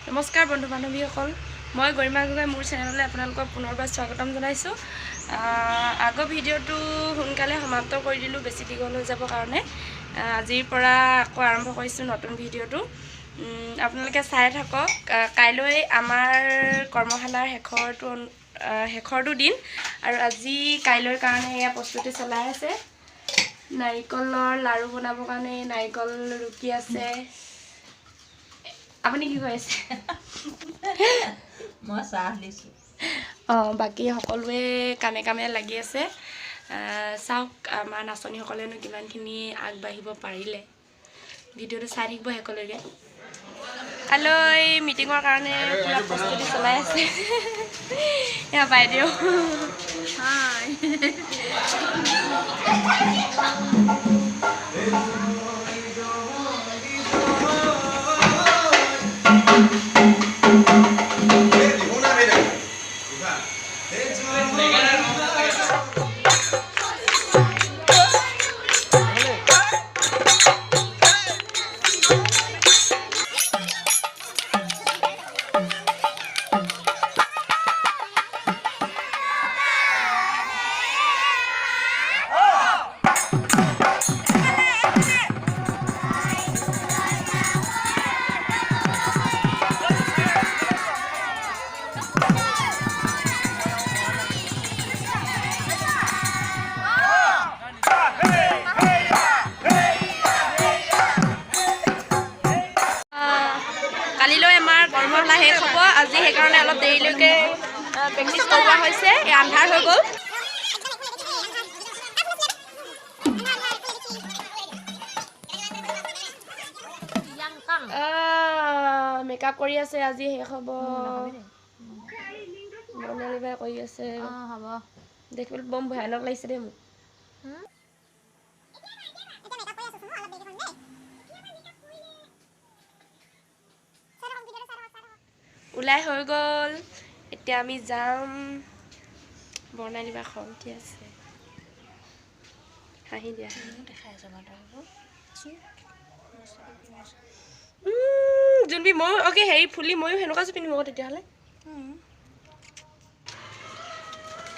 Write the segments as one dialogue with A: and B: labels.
A: নমস্কাৰ বন্ধু বান্ধৱীসকল, মই গৰিমা গগৈ মোৰ চেনেললৈ আপোনালোকক পুনৰবাৰ স্বাগতম জনাইছোঁ। আগৰ ভিডিঅ'টো সোনকালে সমাপ্ত কৰি দিলোঁ, বেছি দীঘল হৈ যাব কাৰণে। আজিৰ পৰা আকৌ আৰম্ভ কৰিছোঁ নতুন ভিডিঅ'টো। আপোনালোকে চাই থাকক। কাইলৈ আমাৰ কৰ্মশালাৰ শেষৰটো দিন আৰু আজি কাইলৈৰ কাৰণে এয়া প্ৰস্তুতি চলাই আছে। নাৰিকলৰ লাড়ু বনাবৰ কাৰণে নাৰিকল ৰুকি আছে। আপুনি কি কৰি আছে?
B: মই চাহ দিছোঁ।
A: বাকী সকলোৱে কামে কামে লাগি আছে। চাওক আমাৰ নাচনীসকলেনো কিমানখিনি আগবাঢ়িব পাৰিলে। ভিডিঅ'টো চাই থাকিব শেষলৈকে। কাইলৈ মিটিঙৰ কাৰণে পুৰা প্ৰস্তুতি চলাই আছে। এয়া বাইদেউ।
B: হাই।
A: কালিলৈ আমাৰ কৰ্মশালা শেষ হ'ব। আজি সেইকাৰণে অলপ দেৰিলৈকে প্ৰেক্টিছ কৰোৱা হৈছে। আন্ধাৰ হৈ গ'ল। মেকআপ কৰি আছে, আজি শেষ হ'ব। বৰ্ণালীবাই কৰি আছে।
B: হ'ব
A: দেখিবলৈ বৰ ভয়ানক লাগিছে দেই মোক। ওলাই হৈ গ'ল, এতিয়া আমি যাম। বৰ্ণালীবা খং উঠি আছে, হাঁহি দিয়া। যোনবি ময়ো অ'কে হেৰি ফুলি ময়ো সেনেকুৱা যোৰ পিন্ধিম আকৌ তেতিয়াহ'লে।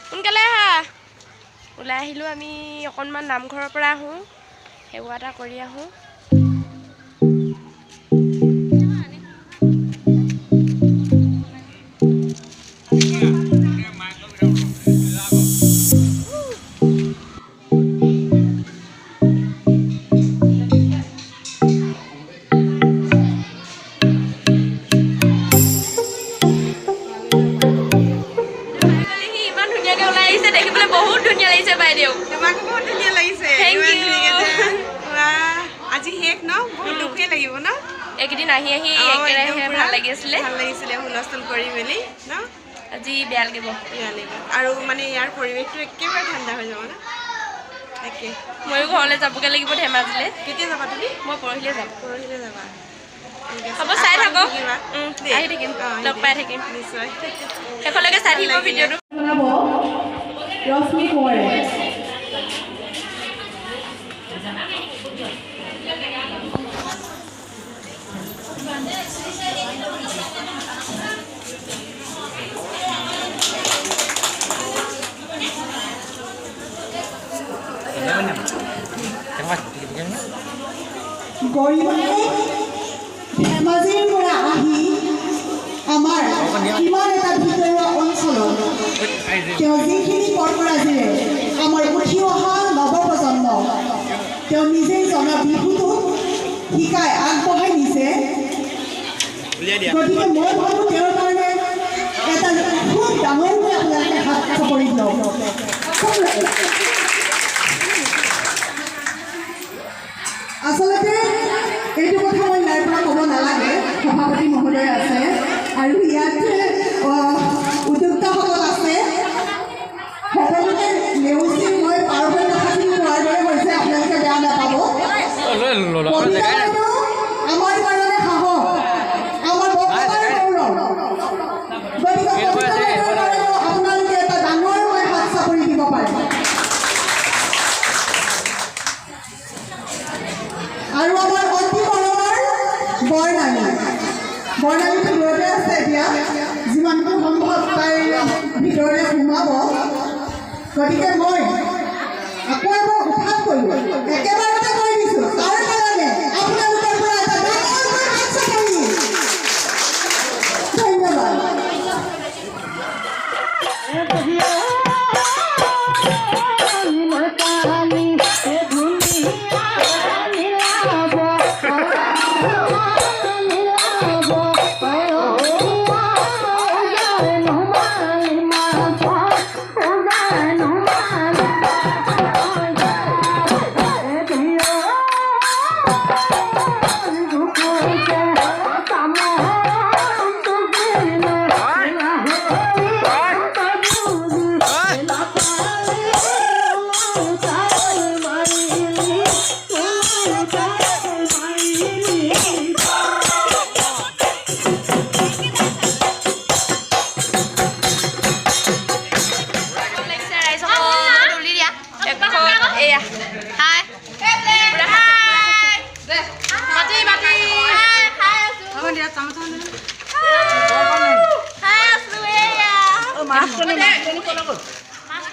A: সোনকালে আহা। ওলাই আহিলোঁ আমি অকণমান নামঘৰৰ পৰা আহোঁ, সেৱা এটা কৰি আহোঁ। দেখিবলৈ বহুত ধুনীয়া লাগিছে বাইদেউ।
C: তোমাকো বহুত ধুনীয়া লাগিছে। আজি শেষ ন, বহুত দুখেই লাগিব ন।
A: এইকেইদিন আহি আহি একেৰাহে ভাল লাগি আছিলে।
C: ভাল লাগিছিলে হুলস্থুল কৰি মেলি ন।
A: আজি বেয়া লাগিব।
C: আৰু মানে ইয়াৰ পৰিৱেশটো একেবাৰে ঠাণ্ডা হৈ যাব ন। তাকে
A: ময়ো ঘৰলৈ যাবগৈ লাগিব ধেমাজিলৈ।
C: কেতিয়া যাবা তুমি?
A: মই পৰহিলৈ যাম।
C: পৰহিলৈ যাবা।
A: হ'ব, চাই থাকক। আহি থাকিম, লগ পাই থাকিম
C: নিশ্চয়।
A: শেষলৈকে চাই থাকিব ভিডিঅ'টো।
D: ৰশ্মি কোঁৱৰে। গৰিমাই ধেমাজিৰ পৰা আহি আমাৰ কিমান এটা ভিতৰুৱা অঞ্চলত তেওঁ যিখিনি কৰ্মৰাজিৰে আমাৰ উঠি অহা নৱপ্ৰজন্ম তেওঁ নিজেই জনা বিহুটোক শিকাই আগবঢ়াই নিছে। গতিকে মই ভাবোঁ তেওঁৰ কাৰণে এটা খুব ডাঙৰকৈ আপোনালোকে হাত চাপৰি দিয়ক। আচলতে এইটো কথা মই ইয়াৰ পৰা ক'ব নালাগে, সভাপতি মহোদয় আছে আৰু ইয়াত উদ্যোক্তাসকল আছে। সকলোকে নেওচি মই পাৰ হৈ কথাখিনি কোৱাৰ দৰে হৈছে, আপোনালোকে বেয়া নাপাব। আমাৰ কাৰণে সাহস, আমাৰ বক্তাৰ গৌৰৱ। গতিকে আপোনালোকে এটা ডাঙৰকৈ হাত চাপৰি দিব পাৰে। আৰু আমাৰ অতি মৰমৰ বৰ্ণালীটো দূৰতে আছে এতিয়া যিমানটো সম্ভৱ তাইৰ ভিতৰলৈ সোমাব গতিকে মই আকৌ এবাৰ উঠাত কৰিলোঁ একেবাৰতে কৰি দিছোঁ তাৰ কাৰণে আপোনালোকৰ পৰা এটা ডাঙৰকৈ হাত চাপৰি ধন্যবাদ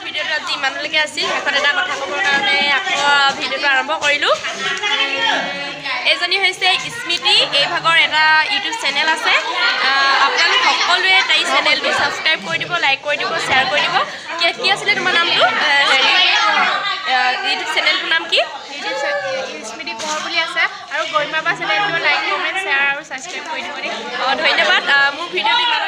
D: ভিডিঅ'টো আজি ইমানলৈকে আছিল শেষত এটা কথা ক'বৰ কাৰণে আকৌ ভিডিঅ'টো আৰম্ভ কৰিলোঁ এইজনী হৈছে স্মৃতি এই ভাগৰ এটা ইউটিউব চেনেল আছে আপোনালোক সকলোৱে তাই চেনেলটো ছাবস্ক্ৰাইব কৰি দিব লাইক কৰি দিব শ্বেয়াৰ কৰি দিব কি আছিলে তোমাৰ নামটো ইউটিউব চেনেলটোৰ নাম কি স্মৃতি পোহৰ বুলি আছে আৰু গৰিমা বা চেনেলটো লাইক কমেণ্ট শ্বেয়াৰ আৰু ছাবস্ক্ৰাইব কৰি দিব দেই ধন্যবাদ মোৰ ভিডিঅ'টো